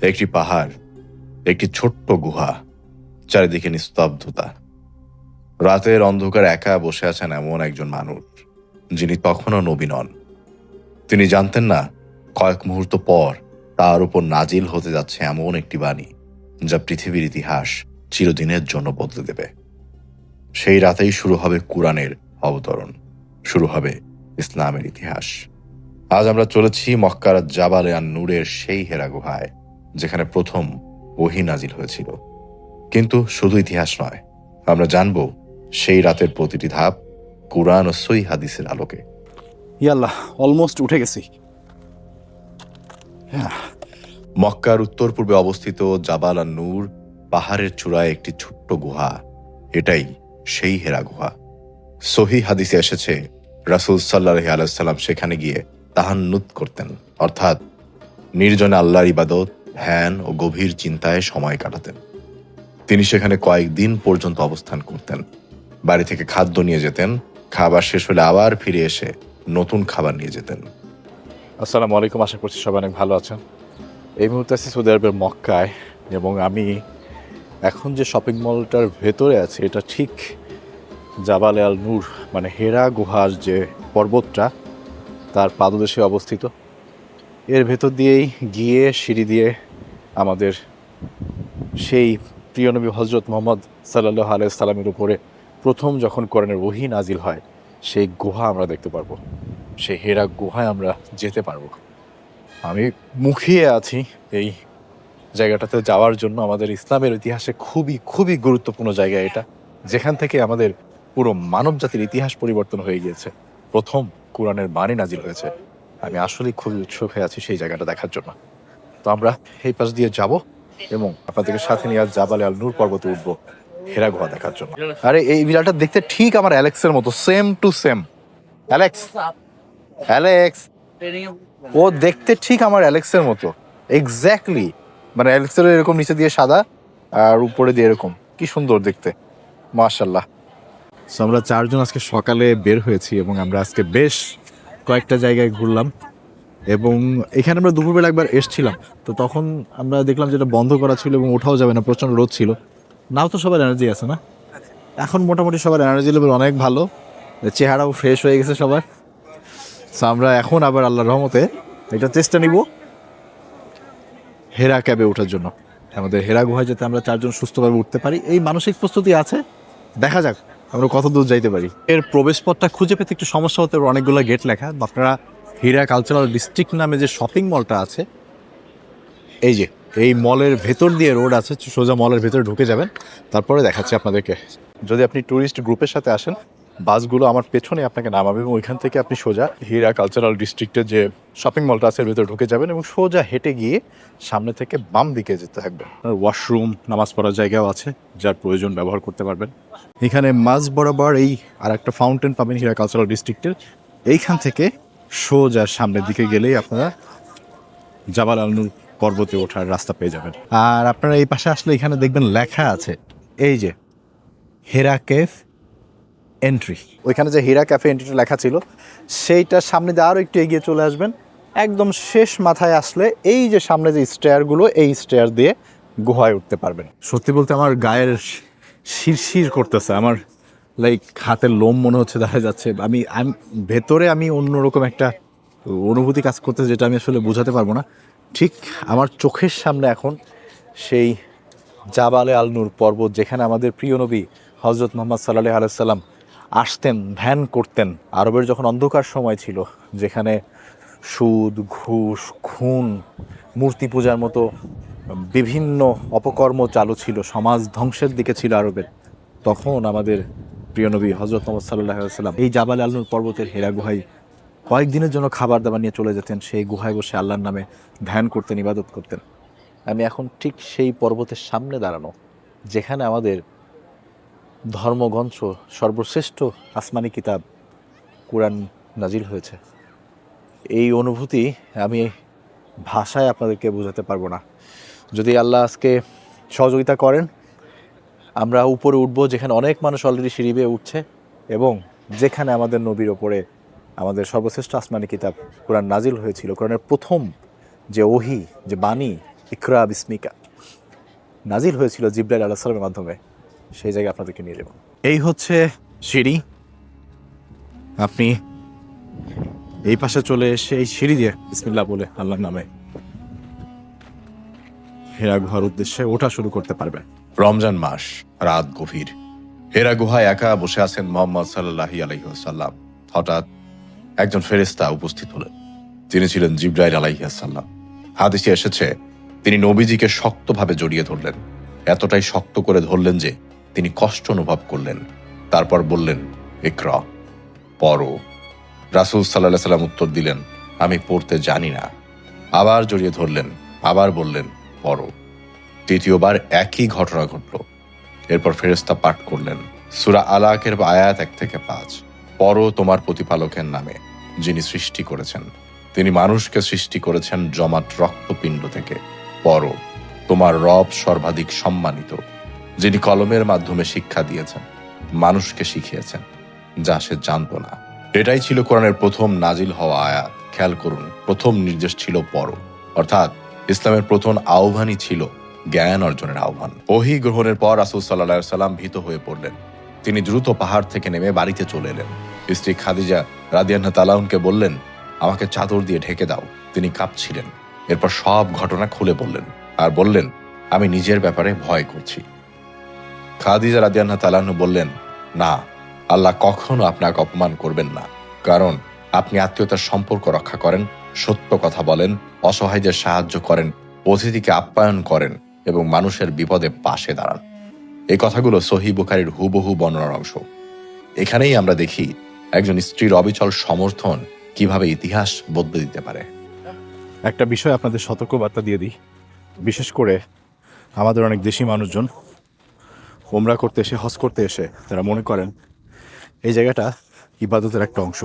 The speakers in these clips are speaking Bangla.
একটি পাহাড়, একটি ছোট্ট গুহা, চারিদিকে নিস্তব্ধতা। রাতের অন্ধকার একা বসে আছেন এমন একজন মানুষ, যিনি তখনও নবী নন। তিনি জানতেন না কয়েক মুহূর্ত পর তার উপর নাজিল হতে যাচ্ছে এমন একটি বাণী, যা পৃথিবীর ইতিহাস চিরদিনের জন্য বদলে দেবে। সেই রাতেই শুরু হবে কুরআনের অবতরণ, শুরু হবে ইসলামের ইতিহাস। আজ আমরা চলেছি মক্কার জাবালে আন নূরের সেই হেরা গুহায়, যেখানে প্রথম ওহী নাজিল হয়েছিল। কিন্তু শুধু ইতিহাস নয়, আমরা জানব সেই রাতের প্রতিটি ধাপ কুরআন ও সহিহ হাদিসের আলোকে। ইয়াল্লাহ, অলমোস্ট উঠে গেছি। মক্কার উত্তর পূর্বে অবস্থিত জাবাল আন নূর পাহাড়ের চূড়ায় একটি ছোট্ট গুহা। এটাই সেই হেরা গুহা। সহিহ হাদিসে এসেছে, রাসূল সাল্লাল্লাহু আলাইহি ওয়াসাল্লাম সেখানে গিয়ে তাহান্নুত করতেন, অর্থাৎ নির্জনে আল্লাহর ইবাদত, ধ্যান ও গভীর চিন্তায় সময় কাটাতেন। তিনি সেখানে কয়েকদিন পর্যন্ত অবস্থান করতেন। বাড়ি থেকে খাদ্য নিয়ে যেতেন, খাবার শেষ হলে আবার ফিরে এসে নতুন খাবার নিয়ে যেতেন। আসসালামু আলাইকুম, আশা করছি সবাই অনেক ভালো আছেন। এই মুহূর্তে আছি সৌদি আরবের মক্কায়, এবং আমি এখন যে শপিং মলটার ভেতরে আছি এটা ঠিক জাবালে আল নূর মানে হেরা গুহার যে পর্বতটা তার পাদদেশে অবস্থিত। এর ভেতর দিয়েই গিয়ে সিঁড়ি দিয়ে আমাদের সেই প্রিয় নবী হজরত মুহাম্মদ সাল্লাল্লাহু আলাইহি সাল্লামের উপরে প্রথম যখন কোরআনের ওহী নাজিল হয় সেই গুহা আমরা দেখতে পারবো, সেই হেরা গুহায় আমরা যেতে পারবো। আমি মুখিয়ে আছি এই জায়গাটাতে যাওয়ার জন্য। আমাদের ইসলামের ইতিহাসে খুবই খুবই গুরুত্বপূর্ণ জায়গা এটা, যেখান থেকে আমাদের পুরো মানব জাতির ইতিহাস পরিবর্তন হয়ে গিয়েছে। প্রথম কোরআনের বাণী নাজিল হয়েছে। আমি আসলেই খুবই উৎসুক হয়ে আছি সেই জায়গাটা দেখার জন্য। তো আমরা এই পাশ দিয়ে যাব এবং আপনাদেরকে সাথে নিয়ে আজ জাবালে আল নূর পর্বতে উঠবো হেরা গুহা দেখার জন্য। আরে এই বিড়ালটা দেখতে ঠিক আমার অ্যালেক্সের মতো, same to same. Alex, Alex, ও দেখতে ঠিক আমার অ্যালেক্সের মতো, এক্স্যাক্টলি। মানে অ্যালেক্সের এরকম নিচে দিয়ে সাদা আর উপরে দিয়ে এরকম, কি সুন্দর দেখতে, মাশাল্লাহ। সো আমরা চারজন আজকে সকালে বের হয়েছি এবং আমরা আজকে বেশ কয়েকটা জায়গায় ঘুরলাম। এবং এখানে আমরা দুপুরবেলা একবার এসছিলাম, তো তখন আমরা দেখলাম যেটা বন্ধ করা ছিল এবং ওঠাও যাবে না, প্রচণ্ড রোদ ছিল। নাও তো সবার এনার্জি আছে না? এখন মোটামুটি সবার এনার্জি লেভেল অনেক ভালো, চেহারাও ফ্রেশ হয়ে গেছে সবার। সো আমরা এখন আবার আল্লাহর রহমতে এটা চেষ্টা নিব হেরা ক্যাবে ওঠার জন্য। আমাদের হেরা গুহায় যাতে আমরা চারজন সুস্থভাবে উঠতে পারি এই মানসিক প্রস্তুতি আছে। দেখা যাক আমরা কত দূর যাইতে পারি। এর প্রবেশপথটা খুঁজে পেতে একটু সমস্যা হতে পারে, অনেকগুলো গেট লেখা। আপনারা হীরা কালচারাল ডিস্ট্রিক্ট নামে যে শপিং মলটা আছে, এই যে এই মলের ভেতর দিয়ে রোড আছে, সোজা মলের ভেতরে ঢুকে যাবেন, তারপরে দেখাচ্ছি আপনাদেরকে। যদি আপনি ট্যুরিস্ট গ্রুপের সাথে আসেন, বাসগুলো আমার পেছনে আপনাকে নামাবে এবং ওইখান থেকে আপনি সোজা হীরা কালচারাল ডিস্ট্রিক্টের যে শপিং মলটা আছে এর ভেতরে ঢুকে যাবেন এবং সোজা হেঁটে গিয়ে সামনে থেকে বাম দিকে যেতে থাকবে। ওয়াশরুম, নামাজ পড়ার জায়গাও আছে, যার প্রয়োজন ব্যবহার করতে পারবেন। এখানে মাঝ বরাবর এই আর একটা ফাউন্টেন পাবেন হীরা কালচারাল ডিস্ট্রিক্টের। এইখান থেকে সোজা সামনের দিকে গেলেই আপনারা জাবাল আল নূর পর্বতে ওঠার রাস্তা পেয়ে যাবেন। আর আপনারা এই পাশে আসলে এখানে দেখবেন লেখা আছে, এই যে হেরা কেফ এন্ট্রি। ওইখানে যে হীরা ক্যাফে এন্ট্রিটা লেখা ছিল সেইটার সামনে দিয়ে আরও একটু এগিয়ে চলে আসবেন। একদম শেষ মাথায় আসলে এই যে সামনে যে স্টেয়ারগুলো, এই স্টেয়ার দিয়ে গুহায় উঠতে পারবেন। সত্যি বলতে আমার গায়ের শিরশির করতেছে, আমার লাইক হাতের লোম মনে হচ্ছে দেখা যাচ্ছে। আমি ভেতরে আমি অন্যরকম একটা অনুভূতি কাজ করতেছে, যেটা আমি আসলে বোঝাতে পারবো না। ঠিক আমার চোখের সামনে এখন সেই জাবালে আল নূর পর্বত, যেখানে আমাদের প্রিয় নবী হজরত মুহাম্মদ সাল্লাল্লাহু আলাইহি সাল্লাম আসতেন, ধ্যান করতেন। আরবের যখন অন্ধকার সময় ছিল, যেখানে সুদ, ঘুষ, খুন, মূর্তি পূজার মতো বিভিন্ন অপকর্ম চালু ছিল, সমাজ ধ্বংসের দিকে ছিল আরবের, তখন আমাদের প্রিয় নবী হজরত মুহাম্মদ সাল্লাল্লাহু আলাইহি সাল্লাম এই জাবালে আল নূর পর্বতের হেরা গুহায় কয়েকদিনের জন্য খাবার দাবার নিয়ে চলে যেতেন। সেই গুহায় বসে আল্লাহর নামে ধ্যান করতেন, ইবাদত করতেন। আমি এখন ঠিক সেই পর্বতের সামনে দাঁড়ানো, যেখানে আমাদের ধর্মগ্রন্থ, সর্বশ্রেষ্ঠ আসমানি কিতাব কুরআন নাজিল হয়েছে। এই অনুভূতি আমি ভাষায় আপনাদেরকে বোঝাতে পারবো না। যদি আল্লাহ আজকে সহযোগিতা করেন, আমরা উপরে উঠবো, যেখানে অনেক মানুষ অলরেডি সিঁড়ি বেয়ে উঠছে, এবং যেখানে আমাদের নবীর ওপরে আমাদের সর্বশ্রেষ্ঠ আসমানি কিতাব কুরআন নাজিল হয়েছিল। কোরআনের প্রথম যে ওহী, যে বাণী, ইকরা বিসমিকা নাজিল হয়েছিল জিবরাইল আলাইহিস সালামের মাধ্যমে, সেই জায়গায় আপনাদেরকে নিয়ে যাব। এই হচ্ছে সিঁড়ি। আপনি এই পাশে চলে এসে এই সিঁড়ি দিয়ে বিসমিল্লাহ বলে আল্লাহর নামে হেরা গুহার উদ্দেশ্যে ওঠা শুরু করতে পারবেন। রমজান মাস, রাত গভীর। হেরা গুহায় একা বসে আছেন মোহাম্মদ সাল্লাল্লাহু আলাইহি ওয়াসাল্লাম। হঠাৎ একজন ফেরেশতা উপস্থিত হলেন। তিনি ছিলেন জিবরাইল আলাইহিস সালাম। হাদিসে এসেছে তিনি নবীজিকে শক্তভাবে জড়িয়ে ধরলেন, এতটাই শক্ত করে ধরলেন যে তিনি কষ্ট অনুভব করলেন। তারপর বললেন, ইকরা, পড়ো। রাসূল সাল্লাল্লাহু আলাইহি সাল্লাম উত্তর দিলেন, আমি পড়তে জানি না। আবার জড়িয়ে ধরলেন, আবার বললেন, পড়ো। তৃতীয়বার একই ঘটনা ঘটল। এরপর ফেরেশতা পাঠ করলেন সূরা আলাকের আয়াত 1 থেকে 5, পড়ো তোমার প্রতিপালকের নামে, যিনি সৃষ্টি করেছেন। তিনি মানুষকে সৃষ্টি করেছেন জমাট রক্তপিণ্ড থেকে। পড়ো তোমার রব সর্বাধিক সম্মানিত, যিনি কলমের মাধ্যমে শিক্ষা দিয়েছেন, মানুষকে শিখিয়েছেন যা সে জানত না। এটাই ছিল কোরআনের প্রথম নাজিল হওয়া আয়াত। খেয়াল করুন, প্রথম নির্দেশ ছিল পড়ো, অর্থাৎ ইসলামের প্রথম আহ্বানই ছিল জ্ঞান অর্জনের আহ্বান। ওহী গ্রহণের পর রাসূল সাল্লাল্লাহু আলাইহি সাল্লাম ভীত হয়ে পড়লেন। তিনি দ্রুত পাহাড় থেকে নেমে বাড়িতে চলে এলেন। স্ত্রী খাদিজা রাদিয়াল্লাহু তাআলা আনহাকে বললেন, আমাকে চাদর দিয়ে ঢেকে দাও। তিনি কাঁপছিলেন। এরপর সব ঘটনা খুলে বললেন আর বললেন, আমি নিজের ব্যাপারে ভয় করছি। খাদিজা রাদিয়াল্লাহু তাআলা আনহা বললেন, না, আল্লাহ কখনো আপনাকে অপমান করবেন না, কারণ আপনি আত্মীয়তার সম্পর্ক রক্ষা করেন, সত্য কথা বলেন, অসহায়দের সাহায্য করেন, অতিথিকে আপ্যায়ন করেন এবং মানুষের বিপদে পাশে দাঁড়ান। এই কথাগুলো সহিহ বুখারীর হুবহু বর্ণনার অংশ। এখানেই আমরা দেখি একজন স্ত্রীর অবিচল সমর্থন কিভাবে ইতিহাস বদলে দিতে পারে। একটা বিষয় আপনাদের সতর্কবার্তা দিয়ে দিই, বিশেষ করে আমাদের অনেক দেশি মানুষজন ওমরা করতে এসে, হজ করতে এসে তারা মনে করেন এই জায়গাটা ইবাদতের একটা অংশ।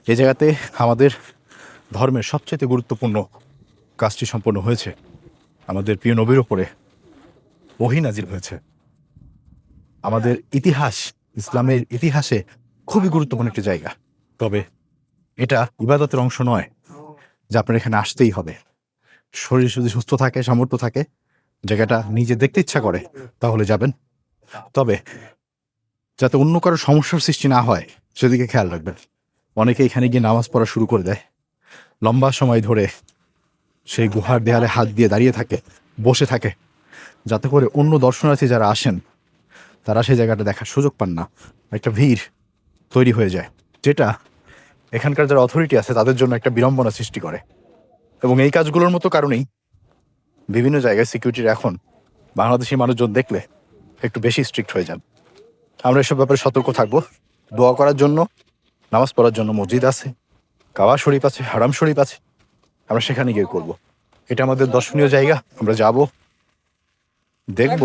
এই জায়গাতে আমাদের ধর্মের সবচেয়ে গুরুত্বপূর্ণ কাজটি সম্পন্ন হয়েছে। আমাদের প্রিয় নবীর ওপরে ওহী নাজিল হয়েছে। আমাদের ইতিহাস, ইসলামের ইতিহাসে খুবই গুরুত্বপূর্ণ একটি জায়গা। তবে এটা ইবাদতের অংশ নয় যে আপনার এখানে আসতেই হবে। শরীর যদি সুস্থ থাকে, সামর্থ্য থাকে, জায়গাটা নিজে দেখতে ইচ্ছা করে তাহলে যাবেন। তবে যাতে অন্য কারো সমস্যার সৃষ্টি না হয় সেদিকে খেয়াল রাখবেন। অনেকে এখানে গিয়ে নামাজ পড়া শুরু করে দেয়, লম্বা সময় ধরে সেই গুহার দেয়ালে হাত দিয়ে দাঁড়িয়ে থাকে, বসে থাকে, যাতে করে অন্য দর্শনার্থী যারা আসেন তারা সেই জায়গাটা দেখার সুযোগ পান না। একটা ভিড় তৈরি হয়ে যায়, যেটা এখানকার যারা অথরিটি আছে তাদের জন্য একটা বিড়ম্বনা সৃষ্টি করে। এবং এই কাজগুলোর মতো কারণেই বিভিন্ন জায়গায় সিকিউরিটির এখন বাংলাদেশি মানুষজন দেখলে একটু বেশি স্ট্রিক্ট হয়ে যান। আমরা এসব ব্যাপারে সতর্ক থাকবো। দোয়া করার জন্য, নামাজ পড়ার জন্য মসজিদ আছে, কাবা শরীফ আছে, হারাম শরীফ আছে, আমরা সেখানে গিয়ে করব। এটা আমাদের দর্শনীয় জায়গা, আমরা যাব, দেখব,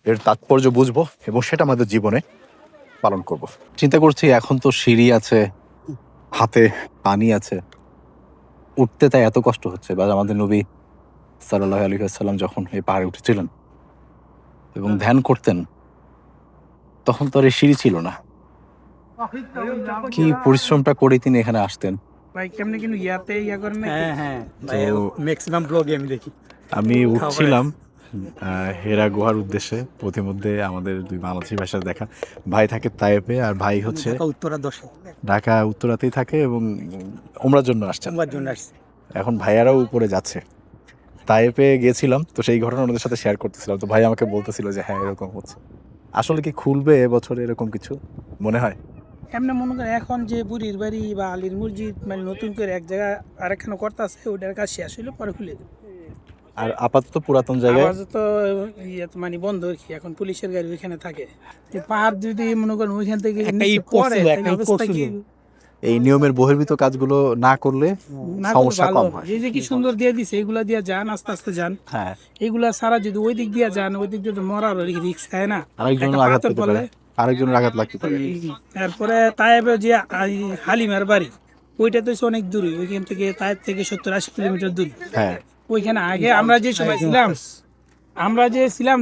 এর তাৎপর্য বুঝবো এবং সেটা আমাদের জীবনে পালন করব। চিন্তা করছি এখন তো সিঁড়ি আছে, হাতে পানি আছে, উঠতে তাই এত কষ্ট হচ্ছে। বা আমাদের নবী সাল্লাল্লাহু আলাইহি ওয়াসাল্লাম যখন এই পাহাড়ে উঠেছিলেন এবং ধ্যান করতেন, তখন তো আর এই সিঁড়ি ছিল না। কি পরিশ্রমটা করে তিনি এখানে আসতেন। ভাই কেমনে কিন্তু ইয়াতে ইয়া করেন না? হ্যাঁ তো ম্যাক্সিমাম ব্লগে আমি দেখি। আমি উঠছিলাম হেরা গুহার উদ্দেশ্যে। প্রতিমধ্যে আমাদের দুই বাংলাদেশি ভাষার দেখা ভাই থাকে তায়েপে, আর ভাই হচ্ছে ঢাকা উত্তরা 10 ঢাকা উত্তরাতেই থাকে এবং ওমরার জন্য আসছেন। সোমবার জন্য আসছে। এখন ভাইয়ারাও উপরে যাচ্ছে। তায়েপে গেছিলাম, তো সেই ঘটনা ওনাদের সাথে শেয়ার করতেছিলাম। তো ভাই আমাকে বলতেছিল যে হ্যাঁ এরকম হচ্ছে। আসলে কি খুলবে এবছরে এরকম কিছু মনে হয়? এমনি মনে করেন এখন যে বুড়ির বাড়ি বা আলীর মসজিদ মানে নতুন করে এক জায়গা আরেকখানে করতে আছে, ওইটার কাজ শেষ হইলে পরে খুলে দেবে। আর আপাতত পুরাতন জায়গায় আবার তো ইয়ে তো মানে বন্ধ আর কি, এখন পুলিশের গাড়ি ওইখানে থাকে। এই পাহাড় যদি মনে করেন ওইখান থেকে একটা নিচে ইট পড়ে, পড়ছিল, তাহলে একটা ইট অবস্থা কি? পড়ছিল। এই নিয়মের বহির্ভূত কাজগুলো না করলে না করলে সমস্যা ভালো কম হবে। হয়। এই যে কি সুন্দর দিয়ে দিছে, এগুলা দিয়ে যান, আস্তে আস্তে যান। হ্যাঁ, এগুলা সারা যদি ওই দিক দিয়ে যান, ওই দিক দিয়ে তো মরার রিক্স থাকে না? আরেকজনের একটা আঘাত পাথর পেতে পড়লে পারে, আরেকজনের আঘাত লাগতে পারে। তারপরে তাইবে যে হালিমার বাড়ি, ওইটা তো অনেক দূরে, ওইখান থেকে তাইব থেকে 70-80 কিলোমিটার দূর। হ্যাঁ, ওইখানে আগে আমরা যে সময় ছিলাম,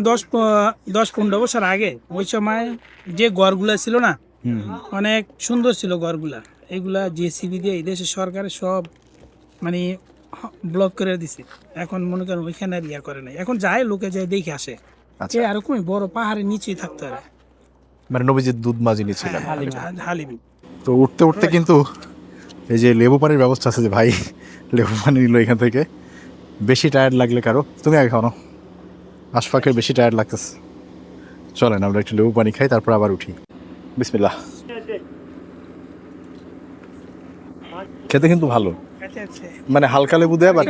10-15 বছর আগে, ওই সময় যে ঘরগুলা ছিল না, অনেক সুন্দর ছিল ঘরগুলা। এগুলা জেসিবি দিয়ে এই দেশের সরকারের সব মানে ব্লক করে দিছে। এখন মনে করেন ওইখানে আর ইয়া করে নাই, এখন যায় লোকে যায় দেখে আসে। আচ্ছা। এরকমই বড় পাহাড়ের নিচেই থাকতে হবে। মানে নবীজির দুধ মা যিনি ছিলেন। হালিম তো উঠতে উঠতে কিন্তু এই যে লেবু পানির ব্যবস্থা আছে, যে ভাই লেবু পানি নিল এখান থেকে। বেশি টায়ার্ড লাগলে কারো, তুমি আগে খাও না, আশফাকের বেশি টায়ার্ড লাগতেছে। চলেন আমরা একটু লেবু পানি খাই, তারপর আবার উঠি। বিসমিল্লাহ। খেতে কিন্তু ভালো, মানে হালকা লেবু দেয়, বাট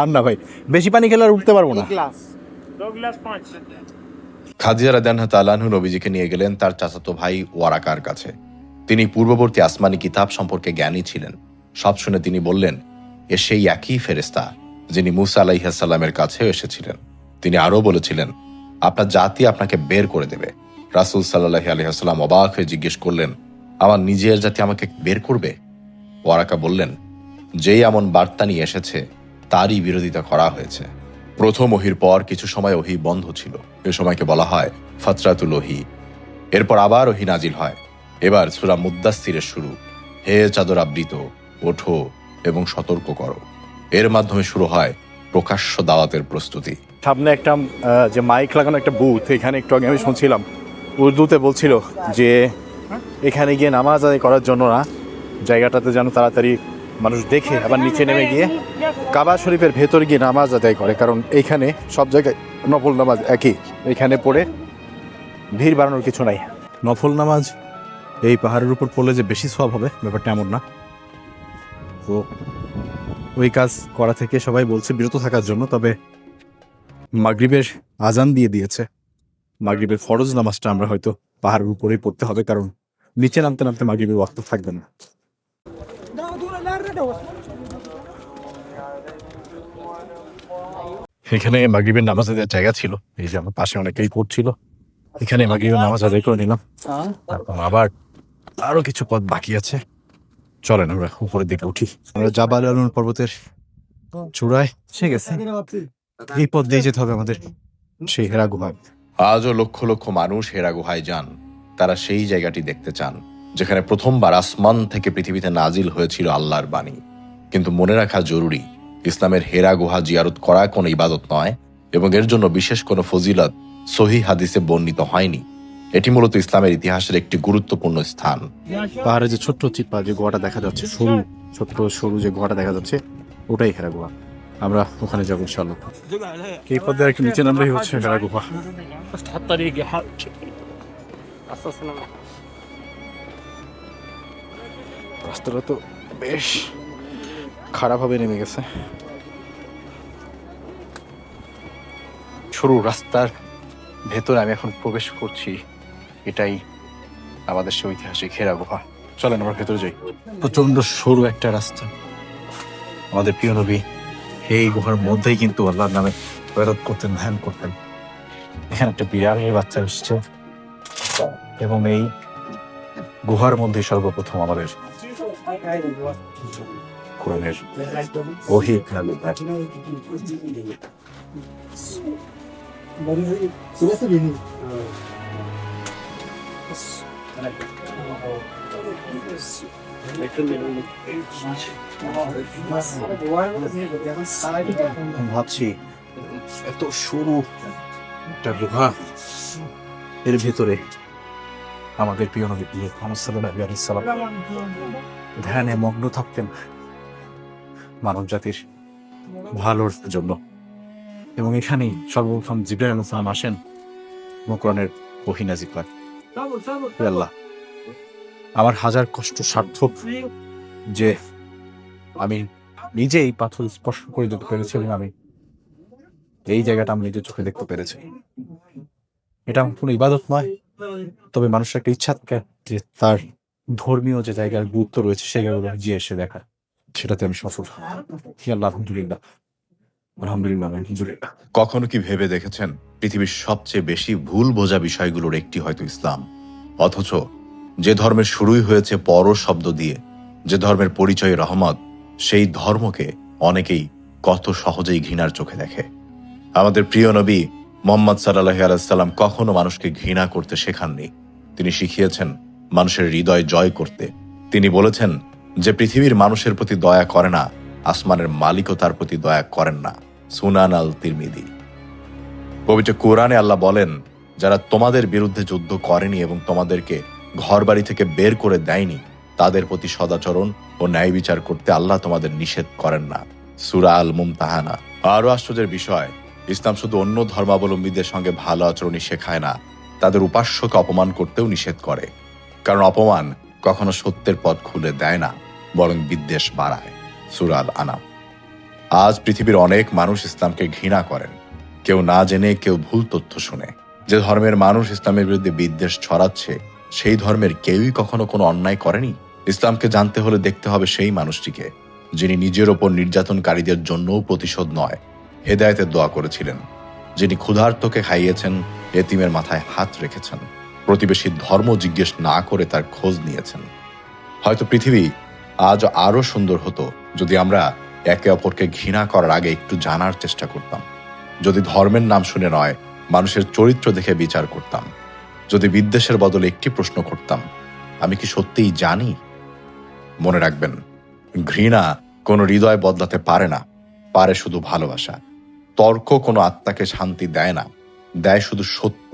আর না ভাই, বেশি পানি খেলে আর উঠতে পারবো না। খাদিজা রাদিয়াল্লাহু তাআলা আনহু নবীজিকে নিয়ে গেলেন তার চাচাতো ভাই ওয়ারাকার কাছে। তিনি পূর্ববর্তী আসমানি কিতাব সম্পর্কে জ্ঞানী ছিলেন। সব শুনে তিনি বললেন, এ সেই একই ফেরেশতা যিনি মুসা আলাইহিস সালামের কাছেও এসেছিলেন। তিনি আরও বলেছিলেন, আপনার জাতি আপনাকে বের করে দেবে। রাসূল সাল্লাল্লাহু আলাইহি ওয়াসাল্লাম অবাক হয়ে জিজ্ঞেস করলেন, আমার নিজের জাতি আমাকে বের করবে? ওয়ারাকা বললেন, যেই এমন বার্তা নিয়ে এসেছে তারই বিরোধিতা করা হয়েছে। প্রথম ওহীর পর কিছু সময় ওহী বন্ধ ছিল, এ সময়কে বলা হয় ফাতরাতুল ওহী। এরপর আবার ওহী নাজিল হয়। এবার সূরা মুদ্দাসসিরের শুরু, হে চাদর আবৃত, ওঠো এবং সতর্ক করো। এর মাধ্যমে শুরু হয় প্রকাশ্য দাওয়াতের প্রস্তুতি। সামনে একটা যে মাইক লাগানো একটা বুথ, এখানে একটু আগে আমি শুনছিলাম উর্দুতে বলছিল যে এখানে গিয়ে নামাজ আদায় করার জন্য না, জায়গাটাতে যেন তাড়াতাড়ি মানুষ দেখে আবার নিচে নেমে গিয়ে কাবা শরীফের ভেতর গিয়ে নামাজ আদায় করে, কারণ এইখানে সব জায়গায় নফল নামাজ একই, এখানে পড়ে ভিড় বাড়ানোর কিছু নাই। নফল নামাজ এই পাহাড়ের উপর পড়লে যে বেশি সওয়াব হবে ব্যাপারটা এমন না। তো ওই কাজ করা থেকে সবাই বলছে বিরত থাকার জন্য। তবে মাগরিবের আজান দিয়ে দিয়েছে, মাগরিবের ফরজ নামাজটা আমরা হয়তো পাহাড়ের উপরেই পড়তে হবে, কারণ নিচে নামতে নামতে মাগরিবের ওয়াক্ত থাকবে না। এখানে মাগরিবের নামাজ আদায়ের জায়গা ছিল, এই যে আমার পাশে অনেকেই পড়ছিল, এখানে মাগরিবের নামাজ আদায় করে নিলাম। তারপর আবার আরো কিছু পথ বাকি আছে, চলেন আমরা উপরের দিকে উঠি। আমরা জাবাল আলুন পর্বতের চূড়ায় এসে গেছে, এই পথ দিয়ে যেতে হবে আমাদের সেই হেরা গুহায়। আজও লক্ষ লক্ষ মানুষ হেরা গুহায় যান। তারা সেই জায়গাটি দেখতে চান যেখানে প্রথমবার আসমান থেকে পৃথিবীতে নাজিল হয়েছিল আল্লাহর বাণী। কিন্তু মনে রাখা জরুরি, ইসলামের হেরা গুহা জিয়ারত করা কোনো ইবাদত নয় এবং এর জন্য বিশেষ কোনো ফজিলত সহিহ হাদিসে বর্ণিত হয়নি। এটি মূলত ইসলামের ইতিহাসের একটি গুরুত্বপূর্ণ স্থান। পাহাড়ে যে ছোট্ট চিপা যে গুহাটা দেখা যাচ্ছে, সরু ছোট্ট সরু যে গুহাটা দেখা যাচ্ছে, ওটাই হেরা গুহা। আমরা ওখানে যাবো ইনশাআল্লাহ। এই পথে একটু নিচে নামলেই হচ্ছে হেরা গুহা। রাস্তাটা তো বেশ খারাপভাবে নেমে গেছে। সরু রাস্তার ভেতরে আমি এখন প্রবেশ করছি, এটাই আমাদের সেই ঐতিহাসিক হেরা গুহা। চলেন আমরা ভেতরে যাই। প্রচন্ড সরু একটা রাস্তা। আমাদের প্রিয় নবী এই গুহার মধ্যেই কিন্তু আল্লাহর নামে ইবাদত করতেন, ধ্যান করতেন। এখানে একটা বিড়ালের বাচ্চা এসছে এবং এই গুহার মধ্যে সর্বপ্রথম আমাদের কোরআনের ওহী নাযিল হয়। ভাবছি এত সরু একটা গুহা, এর ভেতরে আমাদের প্রিয় নবী মুহাম্মদ সাল্লাল্লাহু আলাইহি সাল্লাম ধ্যানে মগ্ন থাকতেন মানব জাতির ভালোর জন্য। এবং এখানেই সর্বপ্রথম জিবরাইল আলাইহিস সালাম আসেন এবং কোরআনের ওহী নাযিল হয়। হে আল্লাহ, আমার হাজার কষ্ট সার্থক যে আমি নিজে এই পাথর স্পর্শ করে যেতে পেরেছি এবং আমি এই জায়গাটা আমি নিজের চোখে দেখতে পেরেছি। এটা কোনো ইবাদত নয়, তবে মানুষের একটা ইচ্ছা থাকে যে তার ধর্মীয় যে জায়গার গুরুত্ব রয়েছে সেগুলো গিয়ে এসে দেখা, সেটাতে আমি সফল। হি আল্লাহ, আলহামদুলিল্লাহ, আলহামদুলিল্লাহ, আলহামদুলিল্লাহ। কখনো কি ভেবে দেখেছেন পৃথিবীর সবচেয়ে বেশি ভুল বোঝা বিষয়গুলোর একটি হয়তো ইসলাম, অথচ যে ধর্মের শুরুই হয়েছে পর শব্দ দিয়ে, যে ধর্মের পরিচয় রহমত, সেই ধর্মকে অনেকেই কত সহজেই ঘৃণার চোখে দেখে। আমাদের প্রিয় নবী মুহাম্মদ সাল্লাল্লাহু আলাইহি সাল্লাম কখনো মানুষকে ঘৃণা করতে শেখাননি। তিনি শিখিয়েছেন মানুষের হৃদয় জয় করতে। তিনি বলেছেন, যে পৃথিবীর মানুষের প্রতি দয়া করে না আসমানের মালিকও তার প্রতি দয়া করেন না। সুনান আল তিরমিজি। পবিত্র কোরআনে আল্লাহ বলেন, যারা তোমাদের বিরুদ্ধে যুদ্ধ করেনি এবং তোমাদেরকে ঘর বাড়ি থেকে বের করে দেয়নি, তাদের প্রতি সদাচরণ ও ন্যায় বিচার করতে আল্লাহ তোমাদের নিষেধ করেন না। সূরা আল মুমতাহানা। আরো আশ্চর্যের বিষয়, ইসলাম শুধু অন্য ধর্মাবলম্বীদের সঙ্গে ভালো আচরণই শেখায় না, তাদের উপাস্যকে অপমান করতেও নিষেধ করে। কারণ অপমান কখনো সত্যের পথ খুলে দেয় না, বরং বিদ্বেষ বাড়ায়। সূরা আল আনাম। আজ পৃথিবীর অনেক মানুষ ইসলামকে ঘৃণা করেন, কেউ না জেনে, কেউ ভুল তথ্য শুনে। যে ধর্মের মানুষ ইসলামের বিরুদ্ধে বিদ্বেষ ছড়াচ্ছে, সেই ধর্মের কেউই কখনো কোনো অন্যায় করেনি। ইসলামকে জানতে হলে দেখতে হবে সেই মানুষটিকে, যিনি নিজের ওপর নির্যাতনকারীদের জন্যও প্রতিশোধ নয়, হেদায়েতের দোয়া করেছিলেন, যিনি ক্ষুধার্তকে খাইয়েছেন, এতিমের মাথায় হাত রেখেছেন, প্রতিবেশীর ধর্ম জিজ্ঞেস না করে তার খোঁজ নিয়েছেন। হয়তো পৃথিবী আজ আরো সুন্দর হতো যদি আমরা একে অপরকে ঘৃণা করার আগে একটু জানার চেষ্টা করতাম, যদি ধর্মের নাম শুনে নয়, মানুষের চরিত্র দেখে বিচার করতাম, যদি বিদ্বেষের বদলে একটি প্রশ্ন করতাম, আমি কি সত্যিই জানি? মনে রাখবেন, ঘৃণা কোনো হৃদয় বদলাতে পারে না, পারে শুধু ভালোবাসা। তর্ক কোনো আত্মাকে শান্তি দেয় না, দেয় শুধু সত্য,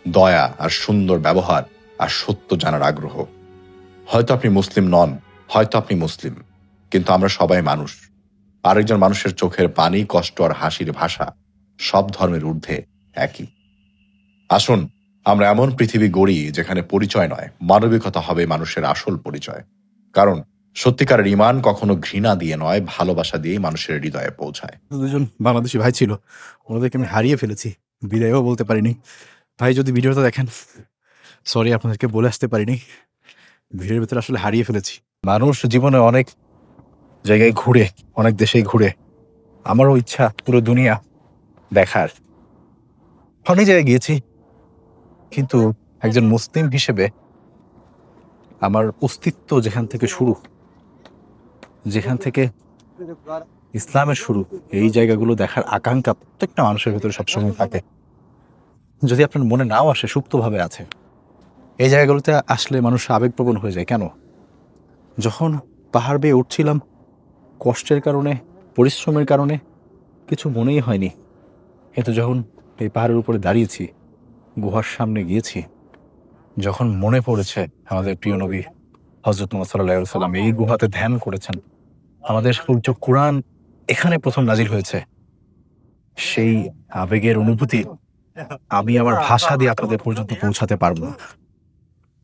দয়া আর সুন্দর ব্যবহার আর সত্য জানার আগ্রহ। হয়তো আপনি মুসলিম নন, হয়তো আপনি মুসলিম, কিন্তু আমরা সবাই মানুষ। আরেকজন মানুষের চোখের পানি, কষ্ট আর হাসির ভাষা সব ধর্মের ঊর্ধ্বে একই। আসুন আমরা এমন পৃথিবী গড়ি যেখানে পরিচয় নয়, মানবিকতা হবে মানুষের আসল পরিচয়। কারণ সত্যিকারের ঈমান কখনো ঘৃণা দিয়ে নয়, ভালোবাসা দিয়েই মানুষের হৃদয়ে পৌঁছায়। দুজন বাংলাদেশি ভাই ছিল, ওনাদেরকে আমি হারিয়ে ফেলেছি, বিদায়ও বলতে পারিনি। ভাই যদি ভিডিওটা দেখেন, সরি আপনাদেরকে বলে আসতে পারিনি, ভিড়ের ভিতরে আসলে হারিয়ে ফেলেছি। মানুষ জীবনে অনেক জায়গায় ঘুরে, অনেক দেশেই ঘুরে, আমারও ইচ্ছা পুরো দুনিয়া দেখার। অনেক জায়গায় গিয়েছি, কিন্তু একজন মুসলিম হিসেবে আমার অস্তিত্ব যেখান থেকে শুরু, যেখান থেকে ইসলামের শুরু, এই জায়গাগুলো দেখার আকাঙ্ক্ষা প্রত্যেকটা মানুষের ভেতরে সবসময় থাকে। যদি আপনার মনে নাও আসে, সুপ্তভাবে আছে। এই জায়গাগুলোতে আসলে মানুষ আবেগপ্রবণ হয়ে যায়। কেন? যখন পাহাড় বেয়ে উঠছিলাম, কষ্টের কারণে, পরিশ্রমের কারণে কিছু মনেই হয়নি, কিন্তু যখন এই পাহাড়ের উপরে দাঁড়িয়েছি, গুহার সামনে গিয়েছি, যখন মনে পড়েছে আমাদের প্রিয় নবী হযরত মুহাম্মদ সাল্লাল্লাহু আলাইহি ওয়াসাল্লাম এই গুহাতে ধ্যান করেছেন, আমাদের পবিত্র কুরআন এখানে প্রথম নাজিল হয়েছে, সেই আবেগের অনুভূতি আমি আমার ভাষা দিয়ে আপনাদের পর্যন্ত পৌঁছাতে পারবো না।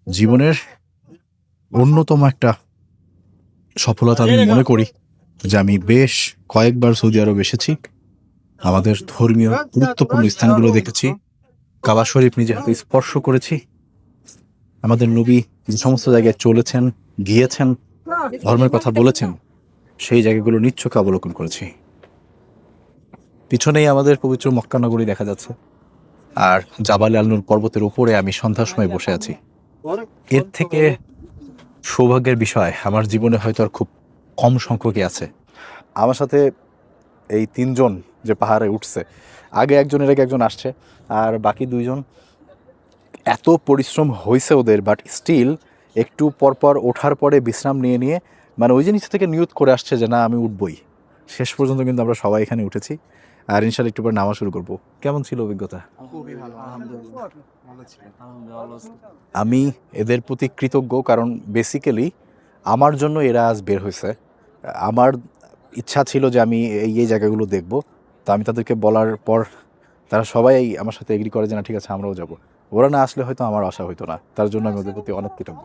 জীবনের অন্যতম একটা সফলতা আমি মনে করি যে আমি বেশ কয়েকবার সৌদি আরব এসেছি, আমাদের ধর্মীয় গুরুত্বপূর্ণ স্থানগুলো দেখেছি, কাবা শরীফ নিজে হাতে স্পর্শ করেছি, আমাদের নবী যে সমস্ত জায়গায় চলেছেন, গিয়েছেন, ধর্মের কথা বলেছেন, সেই জায়গাগুলো নিচ্ছকে অবলোকন করেছি। পিছনেই আমাদের পবিত্র মক্কা নগরী দেখা যাচ্ছে, আর জাবালে আল নূর পর্বতের উপরে আমি সন্ধ্যার সময় বসে আছি। এর থেকে সৌভাগ্যের বিষয় আমার জীবনে হয়তো আর খুব কম সংখ্যকই আছে। আমার সাথে এই তিনজন যে পাহাড়ে উঠছে, আগে একজন আসছে, আর বাকি দুইজন এত পরিশ্রম হয়েছে ওদের, বাট স্টিল একটু পরপর ওঠার পরে বিশ্রাম নিয়ে নিয়ে মানে ওই যে নিচে থেকে নিয়ত করে আসছে যে না আমি উঠবই। শেষ পর্যন্ত কিন্তু আমরা সবাই এখানে উঠেছি, আর ইনশাল্লাহ একটু পরে নামা শুরু করবো। কেমন ছিল অভিজ্ঞতা? খুবই ভালো, আলহামদুলিল্লাহ। ভালো ছিল। আমি এদের প্রতি কৃতজ্ঞ, কারণ বেসিক্যালি আমার জন্য এরা আজ বের হয়েছে। আমার ইচ্ছা ছিল যে আমি এই জায়গাগুলো দেখব, তো আমি তাদেরকে বলার পর তারা সবাই আমার সাথে এগ্রি করে যে না ঠিক আছে আমরাও যাব। ওরা না আসলে হয়তো আমার আশা হইতো না, তার জন্য আমি ওদের প্রতি অনেক কৃতজ্ঞ।